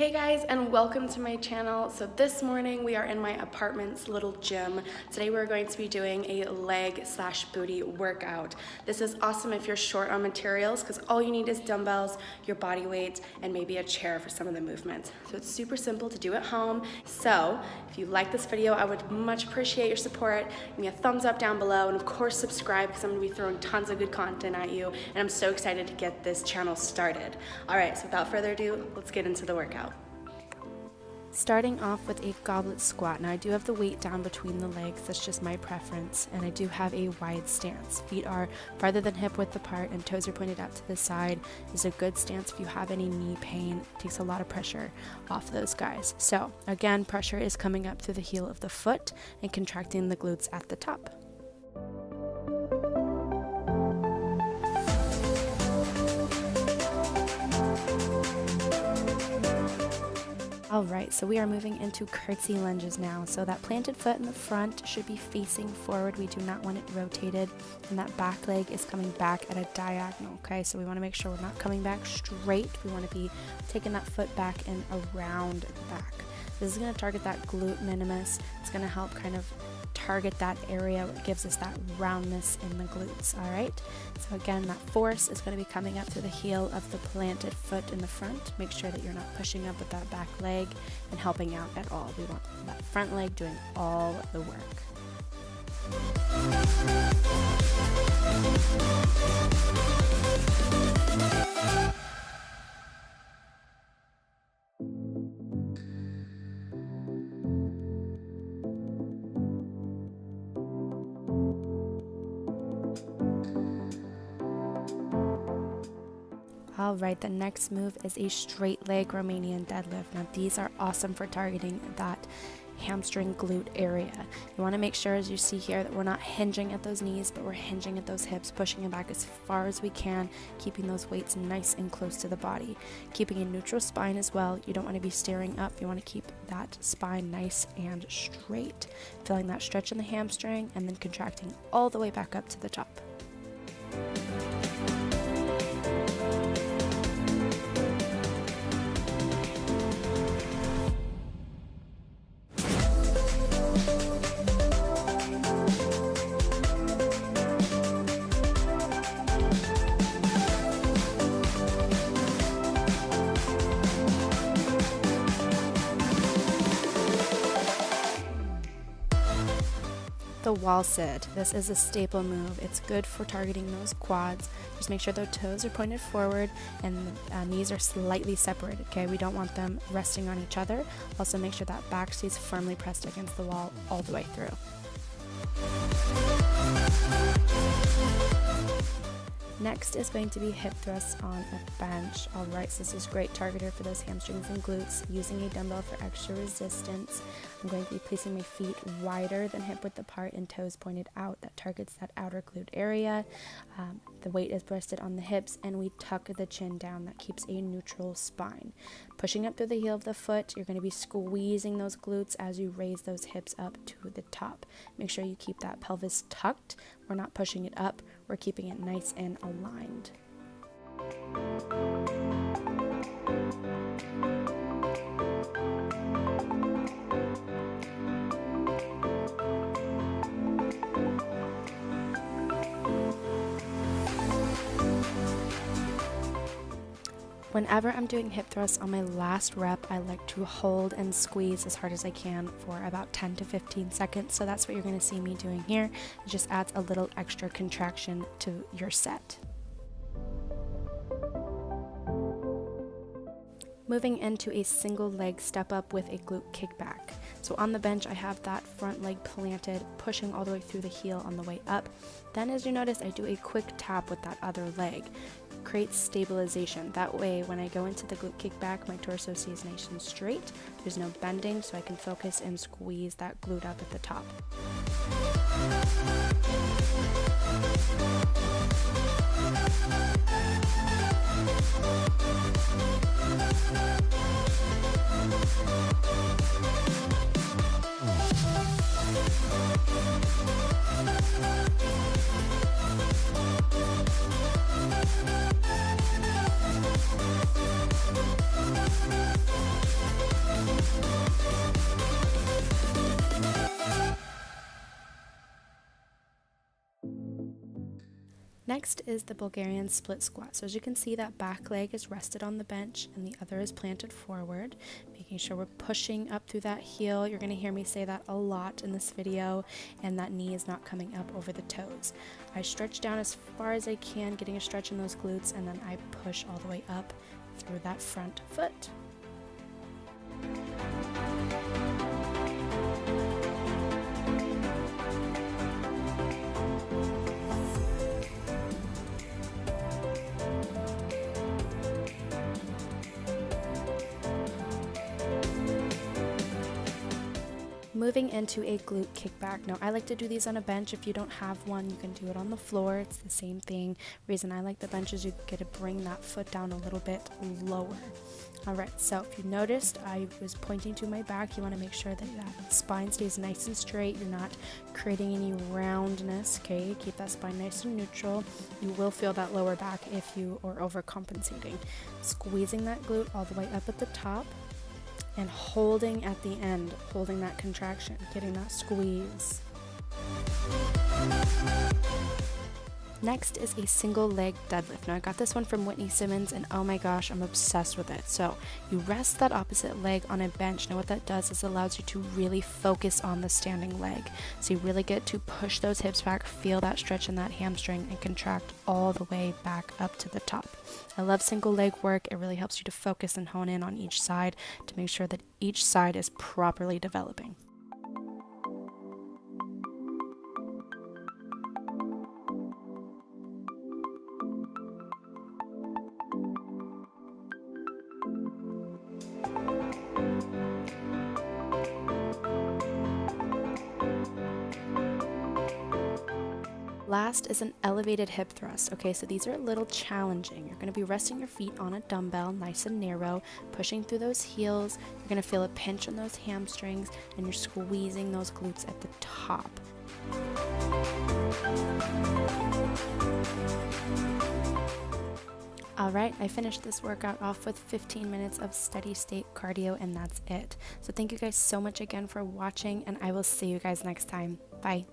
Hey guys, and welcome to my channel. So this morning we are in my apartment's little gym. Today we're going to be doing a leg/booty workout. This is awesome if you're short on materials because all you need is dumbbells, your body weight, and maybe a chair for some of the movements. So it's super simple to do at home. So if you like this video, I would much appreciate your support. Give me a thumbs up down below, and of course subscribe because I'm gonna be throwing tons of good content at you, and I'm so excited to get this channel started. All right, so without further ado, let's get into the workout. Starting off with a goblet squat. Now I do have the weight down between the legs, that's just my preference, and I do have a wide stance. Feet are farther than hip width apart and toes are pointed out to the side. Is a good stance if you have any knee pain. It takes a lot of pressure off those guys. So again, pressure is coming up through the heel of the foot and contracting the glutes at the top. Alright, so we are moving into curtsy lunges now. So that planted foot in the front should be facing forward. We do not want it rotated. And that back leg is coming back at a diagonal, okay? So we want to make sure we're not coming back straight. We want to be taking that foot back and around the back. This is going to target that glute minimus. It's going to help kind of target that area. It gives us that roundness in the glutes. All right, so again, that force is going to be coming up through the heel of the planted foot in the front. Make sure that you're not pushing up with that back leg and helping out at all. We want that front leg doing all the work. Alright, the next move is a straight leg Romanian deadlift. Now these are awesome for targeting that hamstring glute area. You want to make sure, as you see here, that we're not hinging at those knees, but we're hinging at those hips, pushing it back as far as we can, keeping those weights nice and close to the body. Keeping a neutral spine as well. You don't want to be staring up. You want to keep that spine nice and straight. Feeling that stretch in the hamstring and then contracting all the way back up to the top. The wall sit. This is a staple move. It's good for targeting those quads. Just make sure the toes are pointed forward and the knees are slightly separated, okay? We don't want them resting on each other. Also make sure that back stays firmly pressed against the wall all the way through. Next is going to be hip thrusts on a bench. Alright, so this is great targeter for those hamstrings and glutes. Using a dumbbell for extra resistance. I'm going to be placing my feet wider than hip width apart and toes pointed out. That targets that outer glute area. The weight is rested on the hips and we tuck the chin down. That keeps a neutral spine. Pushing up through the heel of the foot, you're going to be squeezing those glutes as you raise those hips up to the top. Make sure you keep that pelvis tucked. We're not pushing it up. We're keeping it nice and aligned. Whenever I'm doing hip thrusts on my last rep, I like to hold and squeeze as hard as I can for about 10 to 15 seconds. So that's what you're going to see me doing here. It just adds a little extra contraction to your set. Moving into a single leg step up with a glute kickback. So on the bench, I have that front leg planted, pushing all the way through the heel on the way up. Then as you notice, I do a quick tap with that other leg. Creates stabilization. That way, when I go into the glute kickback, my torso stays nice and straight. There's no bending, so I can focus and squeeze that glute up at the top. Next is the Bulgarian split squat. So as you can see, that back leg is rested on the bench and the other is planted forward, making sure we're pushing up through that heel. You're going to hear me say that a lot in this video, and that knee is not coming up over the toes. I stretch down as far as I can, getting a stretch in those glutes, and then I push all the way up through that front foot. Moving into a glute kickback. Now I like to do these on a bench. If you don't have one, you can do it on the floor. It's the same thing. Reason I like the bench is you get to bring that foot down a little bit lower. Alright, so if you noticed, I was pointing to my back. You want to make sure that that spine stays nice and straight. You're not creating any roundness, okay? Keep that spine nice and neutral. You will feel that lower back if you are overcompensating. Squeezing that glute all the way up at the top, and holding at the end, holding that contraction, getting that squeeze. Next is a single leg deadlift. Now I got this one from Whitney Simmons, and oh my gosh, I'm obsessed with it. So you rest that opposite leg on a bench. Now what that does is allows you to really focus on the standing leg. So you really get to push those hips back, feel that stretch in that hamstring, and contract all the way back up to the top. I love single leg work. It really helps you to focus and hone in on each side to make sure that each side is properly developing. Last is an elevated hip thrust. Okay, so these are a little challenging. You're going to be resting your feet on a dumbbell, nice and narrow, pushing through those heels. You're going to feel a pinch on those hamstrings, and you're squeezing those glutes at the top. Alright, I finished this workout off with 15 minutes of steady state cardio, and that's it. So thank you guys so much again for watching, and I will see you guys next time. Bye.